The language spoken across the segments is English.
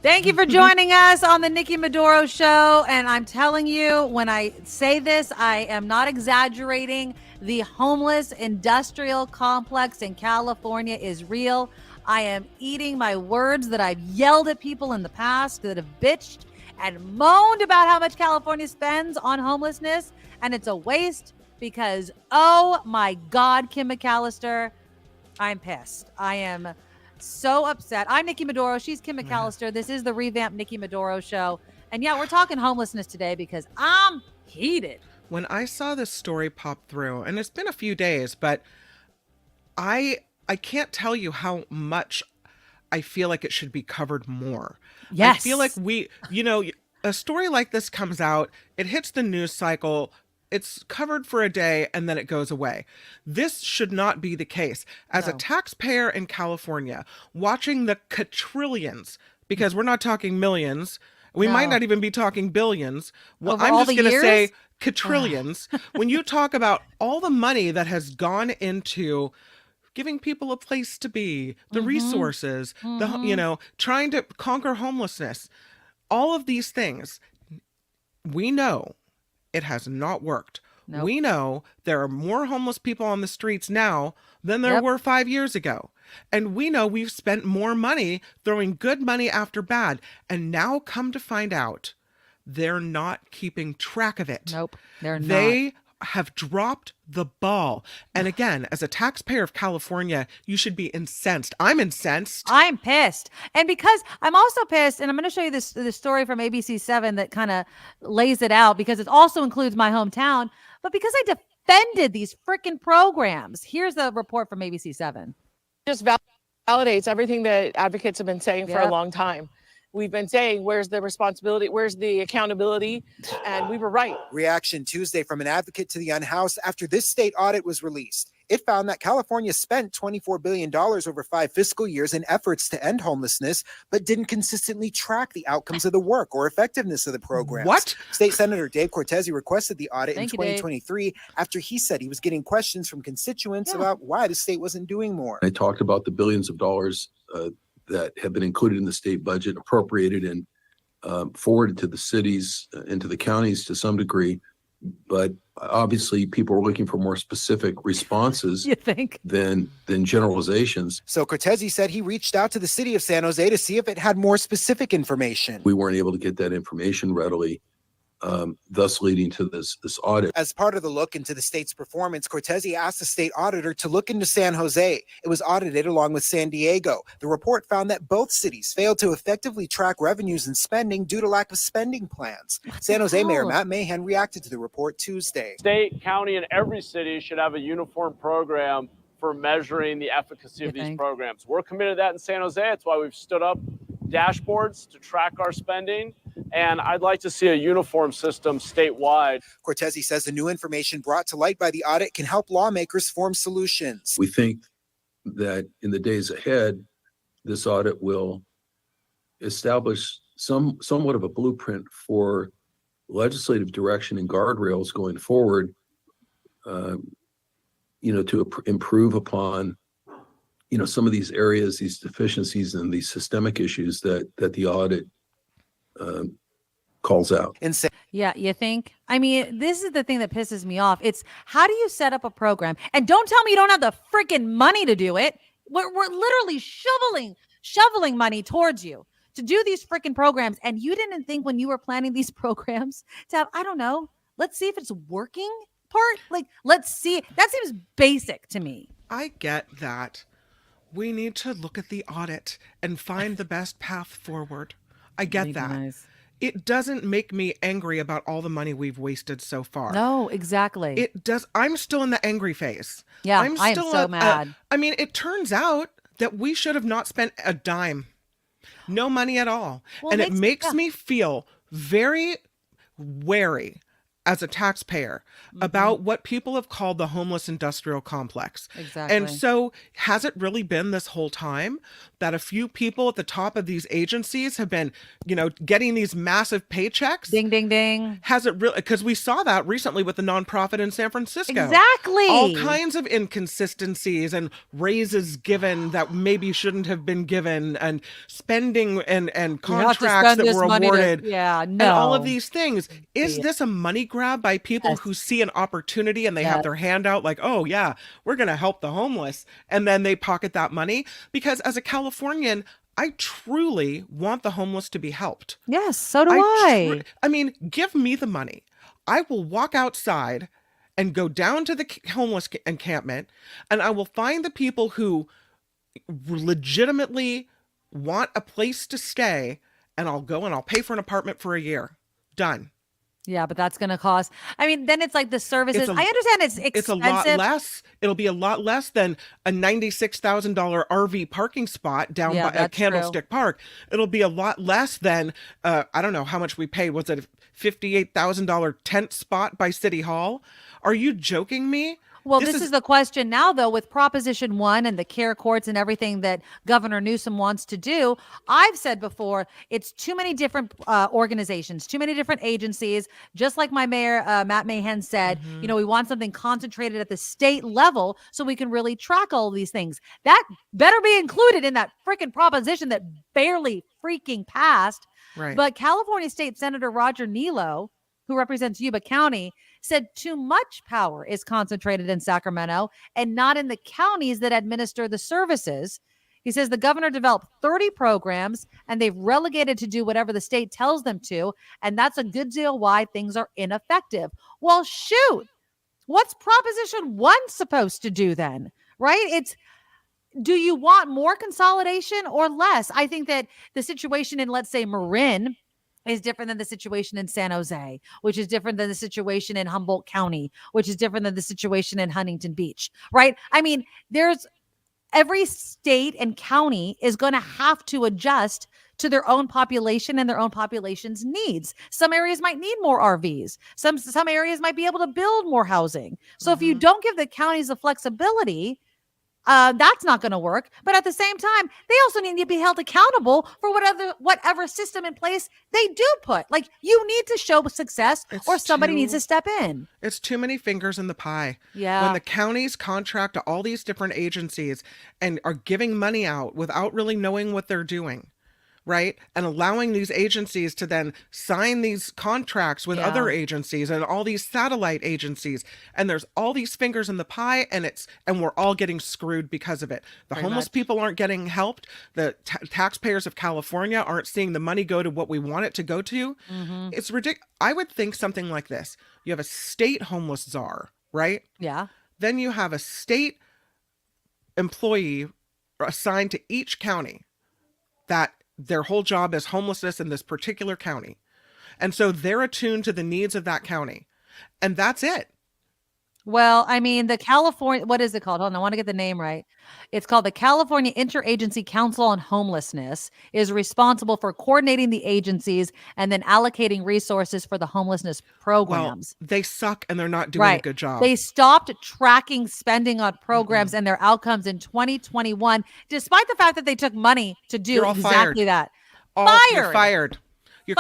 Thank you for joining us on the Nikki Medoro Show. And I'm telling you, when I say this, I am not exaggerating. The homeless industrial complex in California is real. I am eating my words that I've yelled at people in the past that have bitched and moaned about how much California spends on homelessness. And it's a waste because, oh my God, Kim McAllister, I'm pissed. I am so upset. I'm Nikki Medoro. She's Kim McAllister. This is the revamped Nikki Medoro Show. And yeah, we're talking homelessness today because I'm heated. When I saw this story pop through, and it's been a few days, but I can't tell you how much I feel like it should be covered more. Yes. I feel like a story like this comes out, it hits the news cycle, it's covered for a day, and then it goes away. This should not be the case. As a taxpayer in California, watching the quadrillions, because we're not talking millions, we might not even be talking billions. Well, Over I'm all just the going to years? say quadrillions. When you talk about all the money that has gone into giving people a place to be, the resources, trying to conquer homelessness, all of these things, we know it has not worked. Nope. We know there are more homeless people on the streets now than there were 5 years ago. And we know we've spent more money throwing good money after bad. And now come to find out, they're not keeping track of it. Nope, they're not. They have dropped the ball. And again, as a taxpayer of California, you should be incensed. I'm incensed. I'm pissed. And because I'm also pissed, and I'm going to show you this story from ABC7 that kind of lays it out because it also includes my hometown, but because I defended these freaking programs. Here's the report from ABC7. Just validates everything that advocates have been saying for a long time. We've been saying, where's the responsibility? Where's the accountability? And we were right. Reaction Tuesday from an advocate to the unhoused after this state audit was released. It found that California spent $24 billion over 5 fiscal years in efforts to end homelessness, but didn't consistently track the outcomes of the work or effectiveness of the programs. What? State Senator Dave Cortese requested the audit Thank in you, Dave. 2023 after he said he was getting questions from constituents about why the state wasn't doing more. I talked about the billions of dollars that have been included in the state budget, appropriated and forwarded to the cities and to the counties to some degree. But obviously people are looking for more specific responses You think? than generalizations. So Cortese said he reached out to the city of San Jose to see if it had more specific information. We weren't able to get that information readily, thus leading to this audit. As part of the look into the state's performance, Cortese asked the state auditor to look into San Jose. It was audited along with San Diego. The report found that both cities failed to effectively track revenues and spending due to lack of spending plans. San Jose Mayor Matt Mahan reacted to the report Tuesday. State, county, and every city should have a uniform program for measuring the efficacy of these programs. We're committed to that in San Jose. That's why we've stood up dashboards to track our spending. And I'd like to see a uniform system statewide. Cortese says the new information brought to light by the audit can help lawmakers form solutions. We think that in the days ahead, this audit will establish somewhat of a blueprint for legislative direction and guardrails going forward, to improve upon, some of these areas, these deficiencies and these systemic issues that the audit calls out. Yeah, you think? I mean, this is the thing that pisses me off. It's how do you set up a program? And don't tell me you don't have the freaking money to do it. We're literally shoveling money towards you to do these freaking programs. And you didn't think when you were planning these programs to have, I don't know, let's see if it's working part. Like, let's see. That seems basic to me. I get that. We need to look at the audit and find the best path forward. I get that. Nice. It doesn't make me angry about all the money we've wasted so far. No, exactly. It does. I'm still in the angry phase. Yeah, I'm I am still so mad. it turns out that we should have not spent a dime. No money at all. Well, and it makes me feel very wary as a taxpayer about what people have called the homeless industrial complex. Exactly. And so has it really been this whole time that a few people at the top of these agencies have been, getting these massive paychecks? Ding, ding, ding. Has it really? Because we saw that recently with the nonprofit in San Francisco. Exactly. All kinds of inconsistencies and raises given that maybe shouldn't have been given, and spending and contracts that were awarded. And all of these things. Is this a money grab by people who see an opportunity and they have their hand out like, oh yeah, we're going to help the homeless, and then they pocket that money? Because as a Californian, I truly want the homeless to be helped. Yes, so do I. I mean, give me the money. I will walk outside and go down to the homeless encampment, and I will find the people who legitimately want a place to stay, and I'll go and I'll pay for an apartment for a year. Done. Yeah, but that's going to cost. I mean, then it's like the services. I understand it's expensive. It's a lot less. It'll be a lot less than a $96,000 RV parking spot down by Candlestick Park. It'll be a lot less than, I don't know how much we paid. Was it a $58,000 tent spot by City Hall? Are you joking me? Well, this is the question now, though, with Proposition 1 and the care courts and everything that Governor Newsom wants to do. I've said before, it's too many different organizations, too many different agencies. Just like my mayor, Matt Mahan, said, we want something concentrated at the state level so we can really track all of these things. That better be included in that freaking proposition that barely freaking passed. Right. But California State Senator Roger Nilo, who represents Yuba County, said too much power is concentrated in Sacramento and not in the counties that administer the services. He says the governor developed 30 programs and they've relegated to do whatever the state tells them to. And that's a good deal why things are ineffective. Well, shoot, what's Proposition 1 supposed to do then? Right? Do you want more consolidation or less? I think that the situation in, let's say, Marin is different than the situation in San Jose, which is different than the situation in Humboldt County, which is different than the situation in Huntington Beach, right? I mean, every state and county is going to have to adjust to their own population and their own population's needs. Some areas might need more RVs. Some areas might be able to build more housing. So if you don't give the counties the flexibility, that's not going to work. But at the same time, they also need to be held accountable for whatever system in place they do put. Like, you need to show success, or somebody needs to step in. It's too many fingers in the pie. Yeah. When the counties contract to all these different agencies and are giving money out without really knowing what they're doing, right? And allowing these agencies to then sign these contracts with other agencies and all these satellite agencies. And there's all these fingers in the pie, and we're all getting screwed because of it. The homeless people aren't getting helped. The taxpayers of California aren't seeing the money go to what we want it to go to. It's ridiculous. I would think something like this. You have a state homeless czar, right? Yeah. Then you have a state employee assigned to each county that their whole job is homelessness in this particular county. And so they're attuned to the needs of that county. And that's it. Well, I mean, the California, what is it called? Hold on, I want to get the name right. It's called the California Interagency Council on Homelessness, is responsible for coordinating the agencies and then allocating resources for the homelessness programs. Well, they suck and they're not doing a good job. They stopped tracking spending on programs and their outcomes in 2021, despite the fact that they took money to do exactly that. You're fired. You're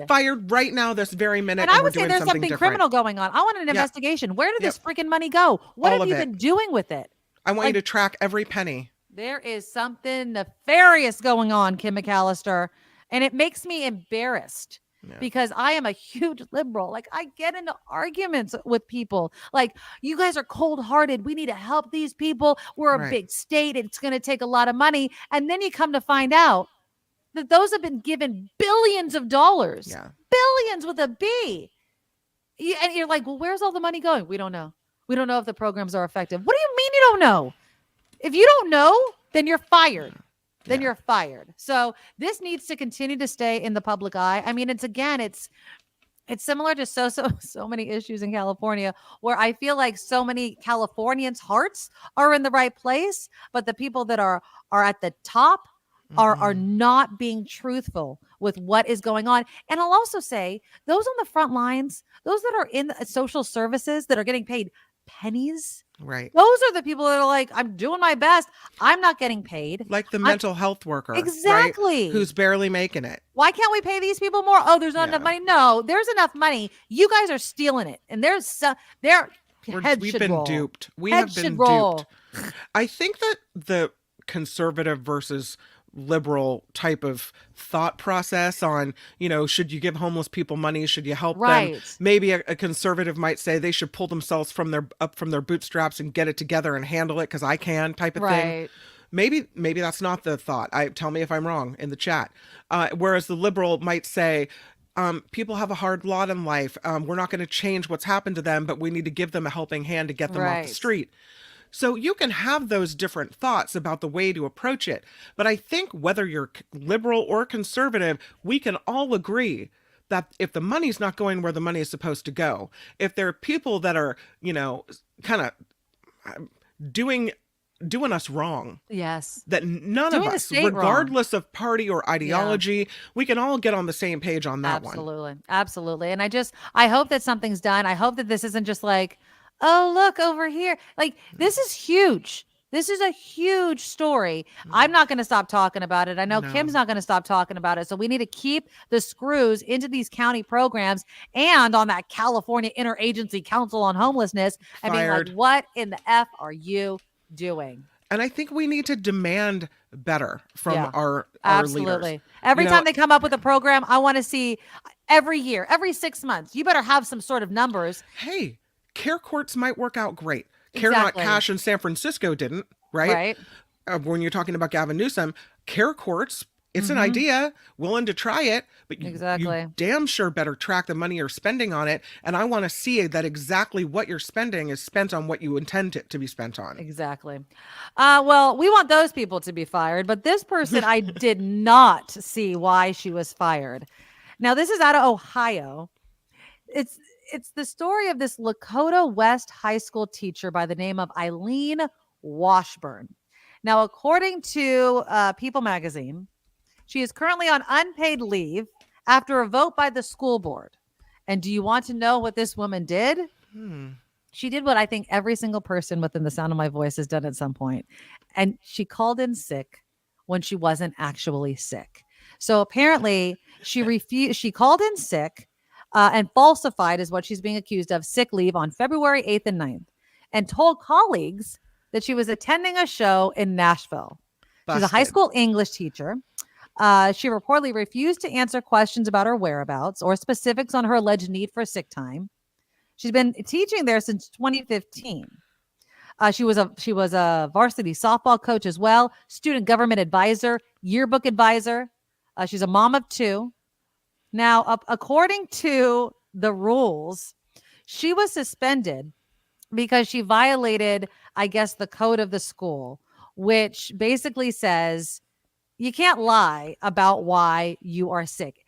fired right now, this very minute. And I would say there's something criminal going on. I want an investigation. Where did this freaking money go? What have you been doing with it? I want you to track every penny. There is something nefarious going on, Kim McAllister, and it makes me embarrassed because I am a huge liberal. Like, I get into arguments with people. Like, you guys are cold-hearted. We need to help these people. We're a big state. It's going to take a lot of money. And then you come to find out that those have been given billions of dollars, billions with a B. And you're like, well, where's all the money going? We don't know. We don't know if the programs are effective. What do you mean you don't know? If you don't know, then you're fired. Then you're fired. So this needs to continue to stay in the public eye. I mean, it's similar to so many issues in California, where I feel like so many Californians' hearts are in the right place, but the people that are at the top are not being truthful with what is going on. And I'll also say those on the front lines, those that are in social services that are getting paid pennies, Right. those are the people that are like, I'm doing my best. I'm not getting paid. Like the mental health worker. Exactly. Right? Who's barely making it. Why can't we pay these people more? Oh, there's not enough money. No, there's enough money. You guys are stealing it. And there's We've been duped. We have been duped. I think that the conservative versus liberal type of thought process on, should you give homeless people money? Should you help them? Maybe a conservative might say they should pull themselves from their bootstraps and get it together and handle it because I can type of thing. Maybe that's not the thought. Tell me if I'm wrong in the chat. Whereas the liberal might say, people have a hard lot in life. We're not going to change what's happened to them, but we need to give them a helping hand to get them off the street. So you can have those different thoughts about the way to approach it. But I think whether you're liberal or conservative, we can all agree that if the money's not going where the money is supposed to go, if there are people that are, kind of doing us wrong. Yes. That none of us, regardless of party or ideology, we can all get on the same page on that one. Absolutely. Absolutely. And I hope that something's done. I hope that this isn't just like, oh, look over here. Like, this is huge. This is a huge story. I'm not going to stop talking about it. I know Kim's not going to stop talking about it. So we need to keep the screws into these county programs and on that California Interagency Council on Homelessness and being like, what in the F are you doing? And I think we need to demand better from our leaders. Every time they come up with a program, I want to see every year, every 6 months, you better have some sort of numbers. Hey, care courts might work out great. Care Not Cash in San Francisco didn't, right? When you're talking about Gavin Newsom, care courts, it's an idea, willing to try it, but you damn sure better track the money you're spending on it. And I want to see that exactly what you're spending is spent on what you intend it to be spent on. Exactly. Well, we want those people to be fired, but this person, I did not see why she was fired. Now, this is out of Ohio. It's the story of this Lakota West high school teacher by the name of Eileen Washburn. Now, according to People magazine, she is currently on unpaid leave after a vote by the school board. And do you want to know what this woman did? She did what I think every single person within the sound of my voice has done at some point. And she called in sick when she wasn't actually sick. So apparently she called in sick and falsified, is what she's being accused of, sick leave on February 8th and 9th, and told colleagues that she was attending a show in Nashville. Busted. She's a high school English teacher. She reportedly refused to answer questions about her whereabouts or specifics on her alleged need for sick time. She's been teaching there since 2015. She was a varsity softball coach as well, student government advisor, yearbook advisor. She's a mom of 2. Now, according to the rules, she was suspended because she violated, I guess, the code of the school, which basically says you can't lie about why you are sick.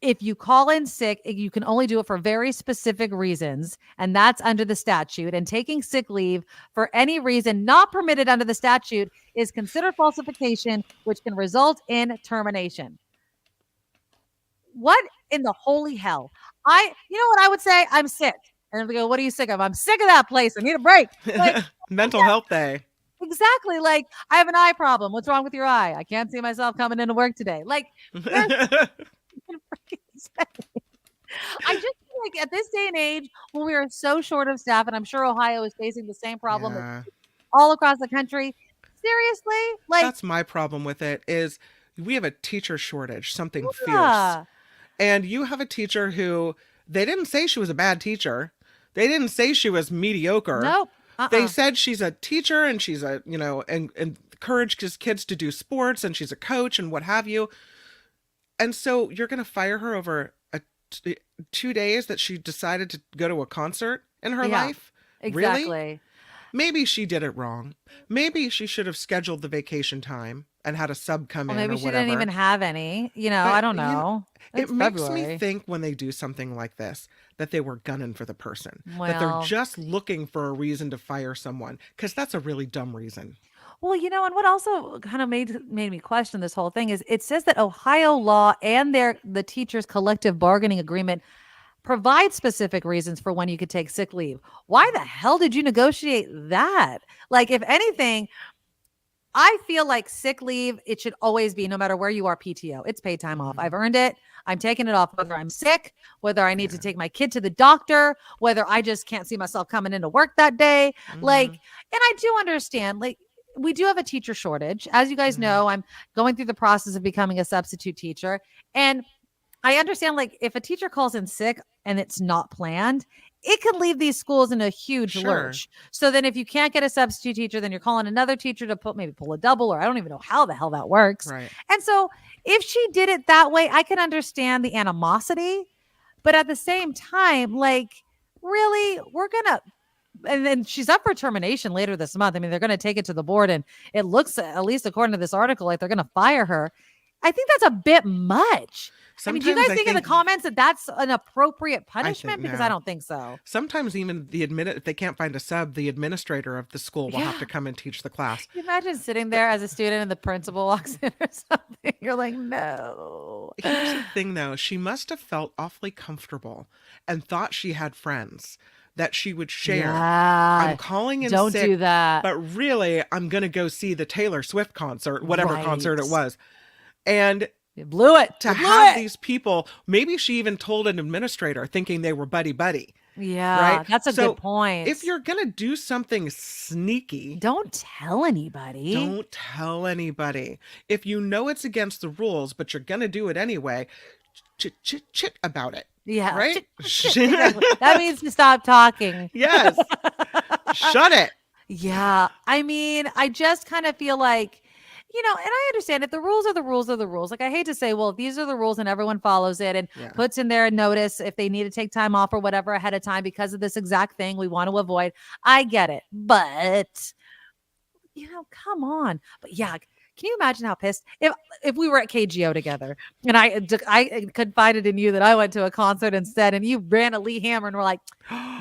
If you call in sick, you can only do it for very specific reasons, and that's under the statute. And taking sick leave for any reason not permitted under the statute is considered falsification, which can result in termination. What in the holy hell? You know what I would say? I'm sick. And they go, what are you sick of? I'm sick of that place. I need a break. Like, Mental health day. Exactly. Like, I have an eye problem. What's wrong with your eye? I can't see myself coming into work today. Like, I just feel like at this day and age, when we are so short of staff, and I'm sure Ohio is facing the same problem all across the country. Seriously? Like, that's my problem with it is we have a teacher shortage, something fierce. And you have a teacher who, they didn't say she was a bad teacher. They didn't say she was mediocre. Nope. They said she's a teacher and she's and encourages kids to do sports and she's a coach and what have you. And so you're going to fire her over 2 days that she decided to go to a concert in her life? Exactly. Really? Maybe she did it wrong. Maybe she should have scheduled the vacation time and had a sub come in or whatever. Maybe she didn't even have any. But, I don't know. It makes me think when they do something like this that they were gunning for the person. That they're just looking for a reason to fire someone, because that's a really dumb reason. Well, and what also kind of made me question this whole thing is it says that Ohio law and the teachers' collective bargaining agreement provide specific reasons for when you could take sick leave. Why the hell did you negotiate that? Like, if anything, I feel like sick leave, it should always be, no matter where you are, PTO. It's paid time off. I've earned it. I'm taking it off, whether I'm sick, whether I need to take my kid to the doctor, whether I just can't see myself coming into work that day. Like, and I do understand, like, we do have a teacher shortage. As you guys know, I'm going through the process of becoming a substitute teacher. And I understand, like, if a teacher calls in sick and it's not planned, it can leave these schools in a huge lurch. So then if you can't get a substitute teacher, then you're calling another teacher to maybe pull a double, or I don't even know how the hell that works. Right. And so if she did it that way, I can understand the animosity. But at the same time, like, really, and then she's up for termination later this month. I mean, they're going to take it to the board, and it looks, at least according to this article, like they're going to fire her. I think that's a bit much. I mean, do you guys think in the comments that that's an appropriate punishment? Because I don't think so. Sometimes even if they can't find a sub, the administrator of the school will have to come and teach the class. Can you imagine sitting there as a student and the principal walks in or something? You're like, no. Here's the thing, though. She must have felt awfully comfortable and thought she had friends that she would share. Yeah, I'm calling in don't sick, do that. but really, I'm going to go see the Taylor Swift concert, whatever concert it was. And you blew it. To have these people, maybe she even told an administrator thinking they were buddy. Yeah, right? That's a good point. If you're going to do something sneaky, don't tell anybody. Don't tell anybody. If you know it's against the rules, but you're going to do it anyway, chit about it. Yeah. Right? Exactly. That means to stop talking. Yes. Shut it. Yeah. I mean, I just kind of feel like, and I understand if the rules are the rules are the rules. Like, I hate to say, well, these are the rules and everyone follows it and puts in there a notice if they need to take time off or whatever ahead of time because of this exact thing we want to avoid. I get it. But, come on. But yeah, can you imagine how pissed if we were at KGO together and I confided in you that I went to a concert instead and you ran a Lee Hammer and were like,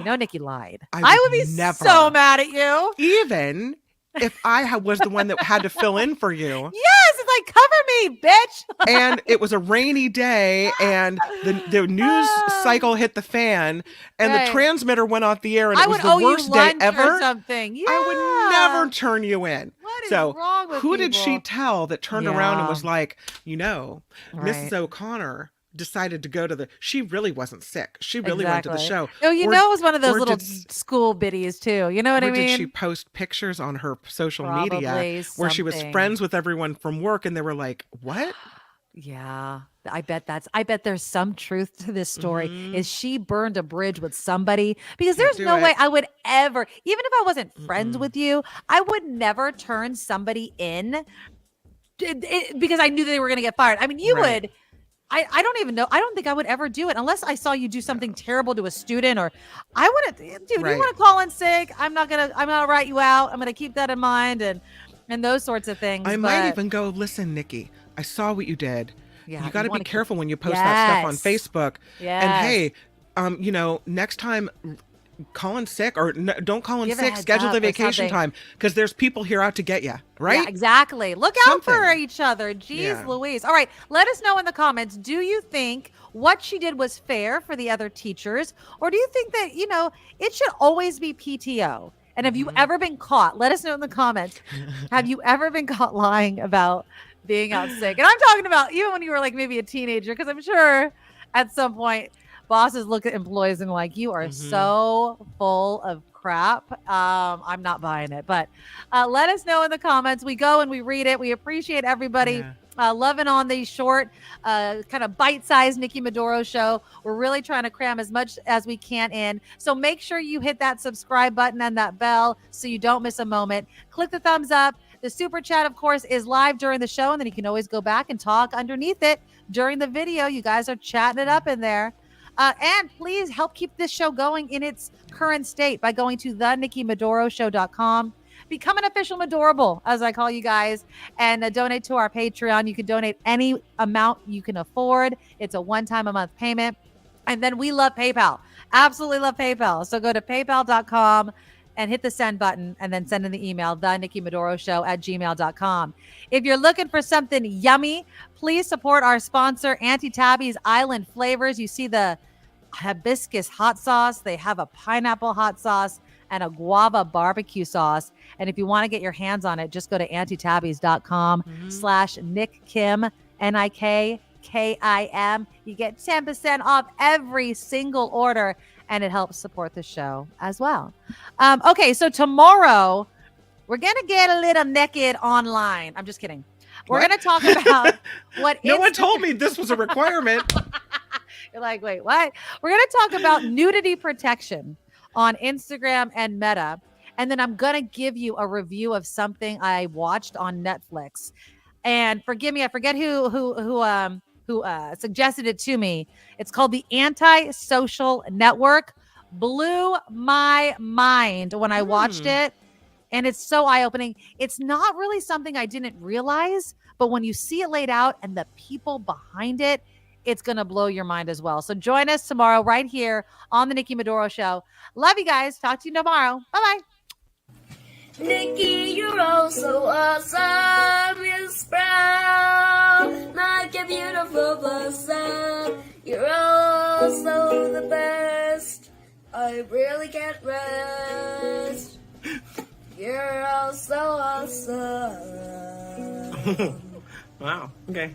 Nikki lied. I would be so mad at you. Even if I was the one that had to fill in for you. Yes, it's like, cover me, bitch. And it was a rainy day and the news cycle hit the fan and the transmitter went off the air and it was the worst day ever. Or something. Yeah. I would never turn you in. What is wrong with who people? did she tell that turned around and was like, Mrs. O'Connor decided to go to she really wasn't sick. She really went to the show. Oh, it was one of those little school biddies too. You know what I mean? Did she post pictures on her social media where she was friends with everyone from work and they were like, what? Yeah. I bet there's some truth to this story. Is she burned a bridge with somebody? Because there's no way I would ever, even if I wasn't friends with you, I would never turn somebody in because I knew they were going to get fired. I mean, you would. I don't even know. I don't think I would ever do it unless I saw you do something terrible to a student or I wouldn't. Dude, you want to call in sick? I'm not going to write you out. I'm going to keep that in mind and those sorts of things. I might even go, listen, Nikki, I saw what you did. Yeah, you got to be careful when you post that stuff on Facebook. Yes. And hey, next time call in sick or don't call in sick, schedule the vacation time because there's people here out to get you, right? Yeah, exactly. Look out for each other. Jeez Louise. All right, let us know in the comments. Do you think what she did was fair for the other teachers? Or do you think that, it should always be PTO? And have you ever been caught? Let us know in the comments. Have you ever been caught lying about being out sick? And I'm talking about even when you were like maybe a teenager, because I'm sure at some point bosses look at employees and like, you are so full of crap. I'm not buying it. But let us know in the comments. We go and we read it. We appreciate everybody loving on the short, kind of bite-sized Nikki Medoro show. We're really trying to cram as much as we can in. So make sure you hit that subscribe button and that bell so you don't miss a moment. Click the thumbs up. The super chat, of course, is live during the show, and then you can always go back and talk underneath it during the video. You guys are chatting it up in there. And please help keep this show going in its current state by going to thenikkimedoroshow.com. Become an official Medorable, as I call you guys, and donate to our Patreon. You can donate any amount you can afford. It's a one-time-a-month payment. And then we love PayPal. Absolutely love PayPal. So go to paypal.com. and hit the send button and then send in the email, thenikkimedoroshow@gmail.com. If you're looking for something yummy, please support our sponsor, Auntie Tabby's Island Flavors. You see the hibiscus hot sauce. They have a pineapple hot sauce and a guava barbecue sauce. And if you want to get your hands on it, just go to auntietabbys.com/nickkim, NIKKIM. You get 10% off every single order, and it helps support the show as well. Okay, so tomorrow we're going to get a little naked online. I'm just kidding. We're going to talk about what No one told me this was a requirement. You're like, wait, what? We're going to talk about nudity protection on Instagram and Meta. And then I'm going to give you a review of something I watched on Netflix. And forgive me, I forget who suggested it to me. It's called The Anti-Social Network. Blew my mind when I watched it. And it's so eye-opening. It's not really something I didn't realize, but when you see it laid out and the people behind it, it's going to blow your mind as well. So join us tomorrow right here on the Nikki Medoro Show. Love you guys. Talk to you tomorrow. Bye-bye. Nikki, you're all so awesome. You sprout like a beautiful blossom. You're all so the best. I really can't rest. You're all so awesome. Wow. Okay.